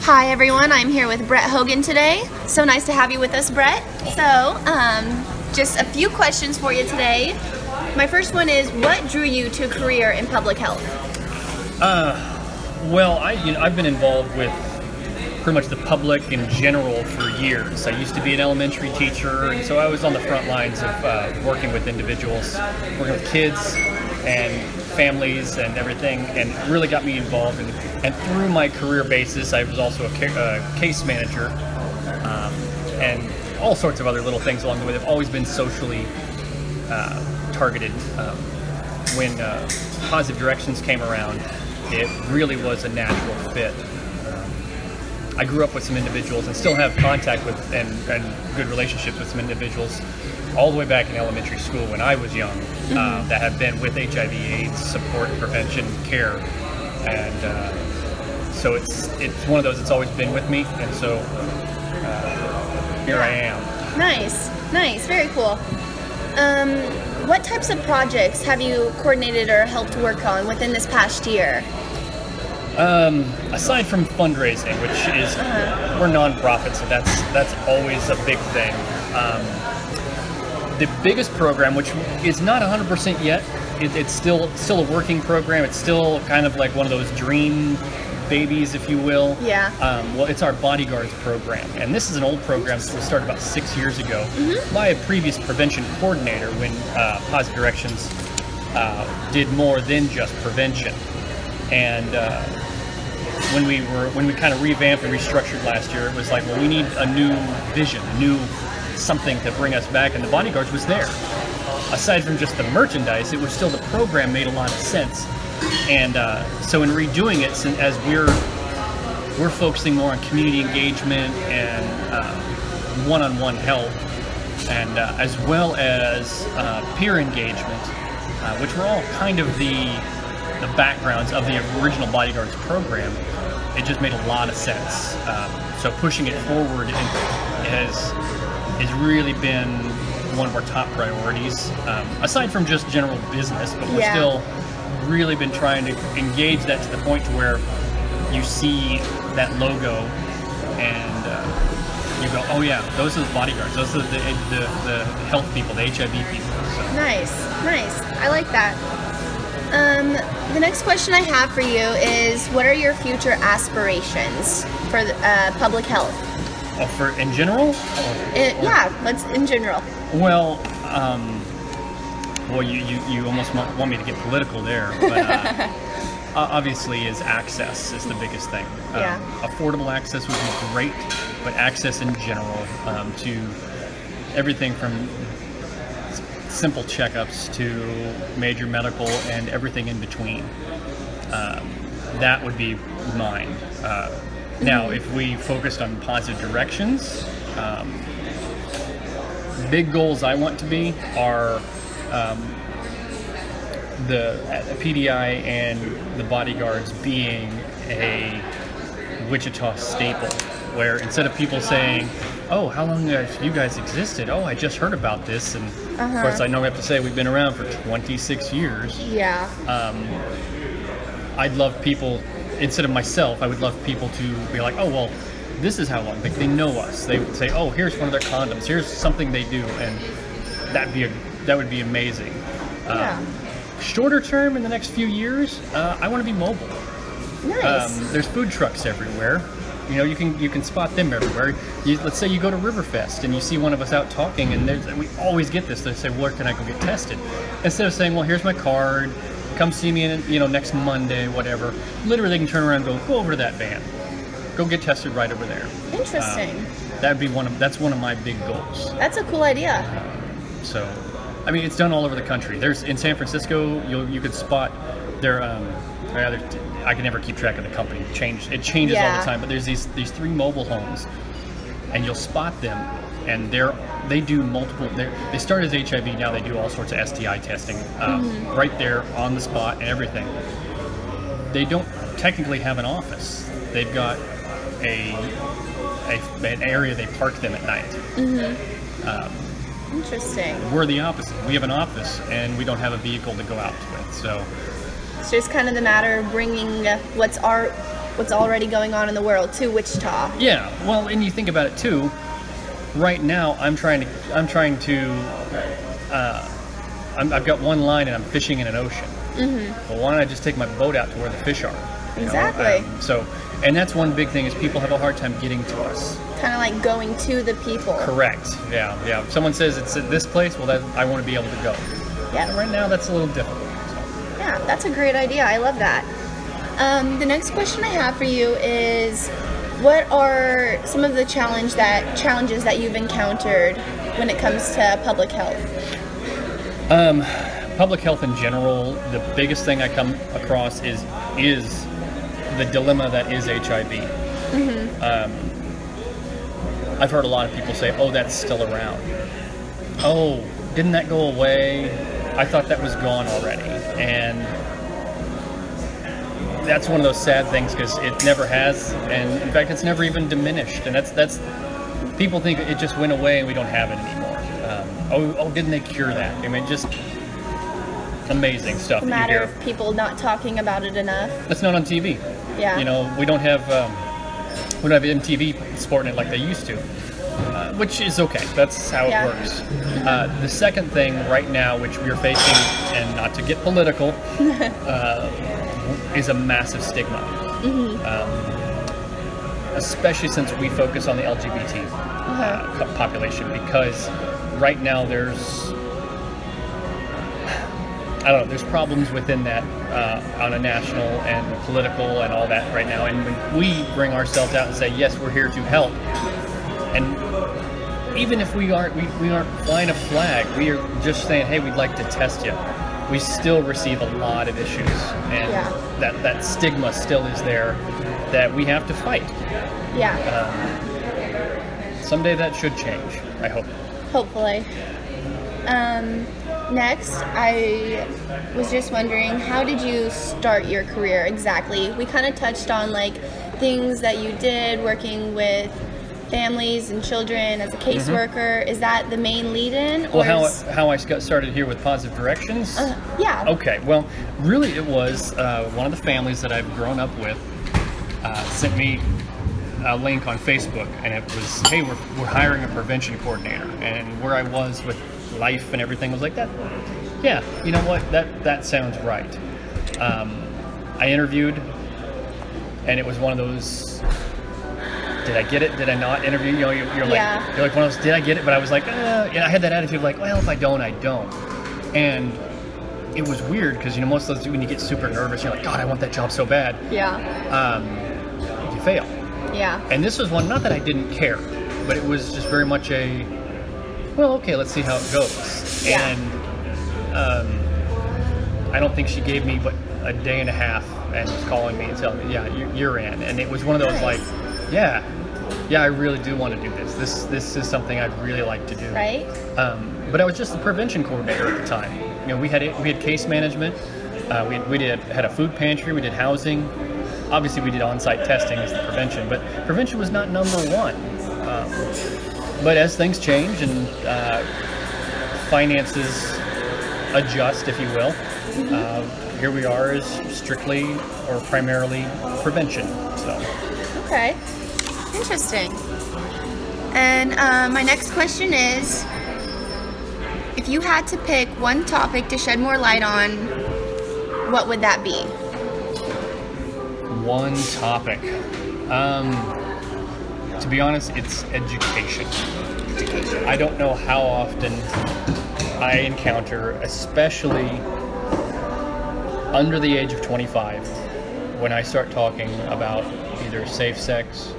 Hi everyone, I'm here with Brett Hogan today. So nice to have you with us, Brett. So, just a few questions for you today. My first one is, what drew you to a career in public health? Well, I've been involved with pretty much the public in general for years. I used to be an elementary teacher, and so I was on the front lines of working with individuals, working with kids and families and everything, and it really got me involved. And through my career basis, I was also a case manager and all sorts of other little things along the way. They've always been socially targeted. When Positive Directions came around, it really was a natural fit. I grew up with some individuals and still have contact with and good relationships with some individuals all the way back in elementary school when I was young, that have been with HIV/AIDS support, prevention, care, and so it's one of those that's always been with me, and so here I am. Nice, very cool. What types of projects have you coordinated or helped work on within this past year? Aside from fundraising, which is we're nonprofit, so that's always a big thing. The biggest program, which is not 100% yet, it's still a working program. It's still kind of like one of those dream babies, if you will. Yeah. Well, it's our bodyguards program, and this is an old program that was started about 6 years ago by a previous prevention coordinator when Positive Directions did more than just prevention. And when we kind of revamped and restructured last year, it was like, well, we need a new vision, a new something to bring us back, and the bodyguards was there. Aside from just the merchandise, it was still, the program made a lot of sense. And so in redoing it, as we're focusing more on community engagement and one-on-one help, and as well as peer engagement, which were all kind of the backgrounds of the original bodyguards program, it just made a lot of sense. So pushing it forward has really been one of our top priorities, aside from just general business, but we're still really been trying to engage that to the point to where you see that logo and you go, oh yeah, those are the bodyguards, those are the health people, the HIV people. So. Nice, I like that. The next question I have for you is, what are your future aspirations for public health? Oh, for in general? Let's in general. Well, you almost want me to get political there, but obviously is access is the biggest thing. Affordable access would be great, but access in general to everything from simple checkups to major medical and everything in between. That would be mine. Now, if we focused on Positive Directions, big goals I want to be are the PDI and the bodyguards being a Wichita staple, where instead of people saying, oh, how long have you guys existed? Oh, I just heard about this. And of course, I know we have to say we've been around for 26 years. Yeah. I'd love people, instead of myself, I would love people to be like, oh, well, this is how long. Like, they know us. They would say, oh, here's one of their condoms. Here's something they do. And that would be amazing. Shorter term, in the next few years, I want to be mobile. Nice. There's food trucks everywhere. You know, you can spot them everywhere. Let's say you go to Riverfest and you see one of us out talking, and we always get this. They say, where can I go get tested? Instead of saying, well, here's my card, come see me next Monday, whatever. Literally, they can turn around and go over to that van. Go get tested right over there. Interesting. That's one of my big goals. That's a cool idea. So, I mean, it's done all over the country. There's in San Francisco, you could spot their I can never keep track of the company. It changes all the time. But there's these 3 mobile homes, and you'll spot them, and they do multiple. They start as HIV, now they do all sorts of STI testing right there on the spot and everything. They don't technically have an office. They've got an area they park them at night. Interesting. We're the opposite. We have an office, and we don't have a vehicle to go out with. So it's just kind of the matter of bringing what's what's already going on in the world to Wichita. Yeah, well, and you think about it too. Right now, I've got one line and I'm fishing in an ocean. Well, why don't I just take my boat out to where the fish are? Exactly. And that's one big thing is people have a hard time getting to us. Kind of like going to the people. Correct. Yeah. If someone says it's at this place, well, I want to be able to go. Yeah. And right now, that's a little difficult. Yeah, that's a great idea. I love that. The next question I have for you is, what are some of the challenges that you've encountered when it comes to public health? Public health in general, the biggest thing I come across is the dilemma that is HIV. I've heard a lot of people say, "Oh, that's still around." Oh, didn't that go away? I thought that was gone already. And that's one of those sad things because it never has, and in fact, it's never even diminished. And that's people think it just went away and we don't have it anymore. Didn't they cure that? I mean, just amazing stuff. It's a matter of people not talking about it enough. It's not on TV. Yeah. We don't have MTV sporting it like they used to, which is okay. That's how it works. The second thing right now, which we're facing, and not to get political, is a massive stigma. Especially since we focus on the LGBT population, because right now there's problems within that on a national and political and all that right now. And when we bring ourselves out and say, yes, we're here to help, and even if we aren't flying a flag, we are just saying, hey, we'd like to test you, we still receive a lot of issues, and that stigma still is there that we have to fight. Someday that should change, I hope. Hopefully. Next, I was just wondering, how did you start your career exactly? We kind of touched on like things that you did working with families and children as a caseworker. Is that the main lead-in? Well, how I got started here with Positive Directions? Yeah. Okay, well, really it was one of the families that I've grown up with sent me a link on Facebook, and it was, hey, we're hiring a prevention coordinator. And where I was with life and everything was like that. Yeah, you know what? That sounds right. I interviewed, and it was one of those. Did I get it? Did I not interview? You're like one of those. Did I get it? But I was like, I had that attitude of like, well, if I don't, I don't. And it was weird because most of those, when you get super nervous, you're like, God, I want that job so bad. Yeah. You fail. Yeah. And this was one, not that I didn't care, but it was just very much a, well, okay, let's see how it goes. Yeah. And I don't think she gave me but a day and a half and was calling me and telling me, yeah, you're in. And it was one of those like, yeah, I really do want to do this. This is something I'd really like to do. Right. But I was just the prevention coordinator at the time. We had case management. We had a food pantry. We did housing. Obviously, we did on-site testing as the prevention, but prevention was not number one. But as things change and finances adjust, if you will, here we are as strictly or primarily prevention. So. Okay, interesting. And my next question is, if you had to pick one topic to shed more light on, what would that be? One topic. To be honest, it's education. I don't know how often I encounter, especially under the age of 25, when I start talking about either safe sex,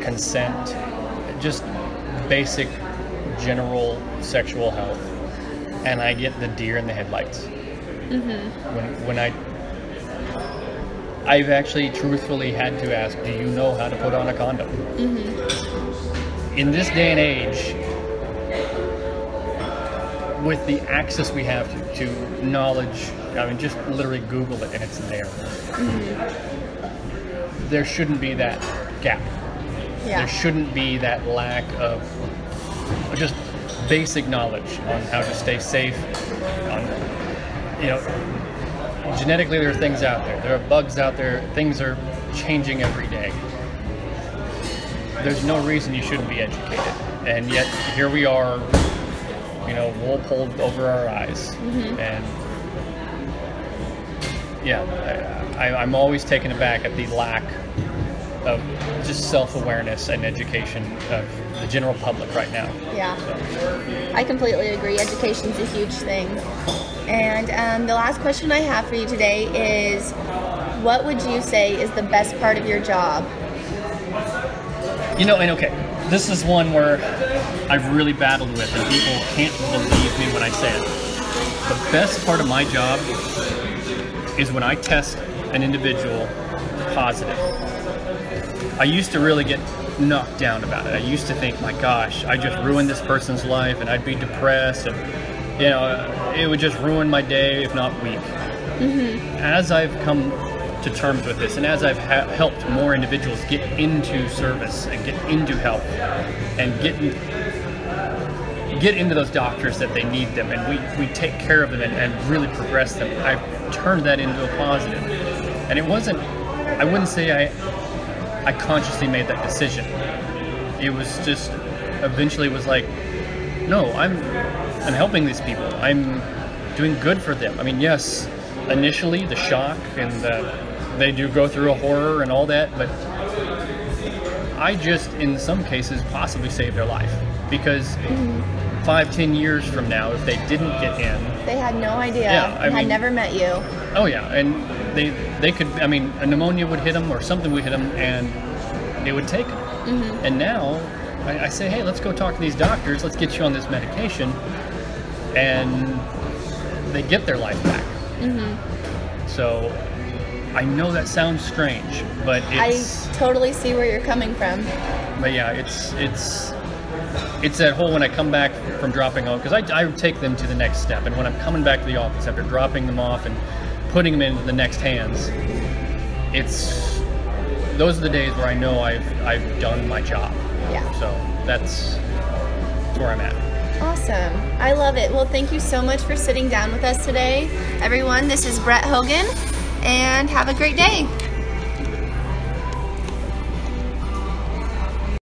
consent, just basic general sexual health, and I get the deer in the headlights. When I've actually truthfully had to ask, do you know how to put on a condom? In this day and age, with the access we have to knowledge, I mean, just literally Google it and it's there. There shouldn't be that gap. There shouldn't be that lack of just basic knowledge on how to stay safe. Genetically, there are things out there. There are bugs out there. Things are changing every day. There's no reason you shouldn't be educated, and yet here we are, wool pulled over our eyes. And yeah, I'm always taken aback at the lack of just self-awareness and education of the general public right now. Yeah, so. I completely agree. Education's a huge thing. And the last question I have for you today is, what would you say is the best part of your job? This is one where I've really battled with, and people can't believe me when I say it. The best part of my job is when I test an individual positive. I used to really get knocked down about it. I used to think, my gosh, I just ruined this person's life, and I'd be depressed, and it would just ruin my day, if not week. As I've come to terms with this, and as I've helped more individuals get into service and get into help and get into those doctors that they need them, and we take care of them and really progress them, I've turned that into a positive. And it wasn't, I wouldn't say I consciously made that decision. It was just, eventually was like, no, I'm helping these people. I'm doing good for them. I mean, yes, initially the shock and they do go through a horror and all that, but I just, in some cases, possibly saved their life. Because 5-10 years from now, if they didn't get in, they had no idea. Yeah, I mean, had never met you. Oh yeah, and they could, a pneumonia would hit them or something would hit them, and it would take them. And now I say, hey, let's go talk to these doctors. Let's get you on this medication, and they get their life back. So I know that sounds strange, but it's, I totally see where you're coming from. But yeah, it's that whole, when I come back from dropping off, because I take them to the next step, and when I'm coming back to the office after dropping them off and putting them into the next hands, those are the days where I know I've done my job. Yeah. So that's where I'm at. Awesome. I love it. Well, thank you so much for sitting down with us today. Everyone, this is Brett Hogan, and have a great day.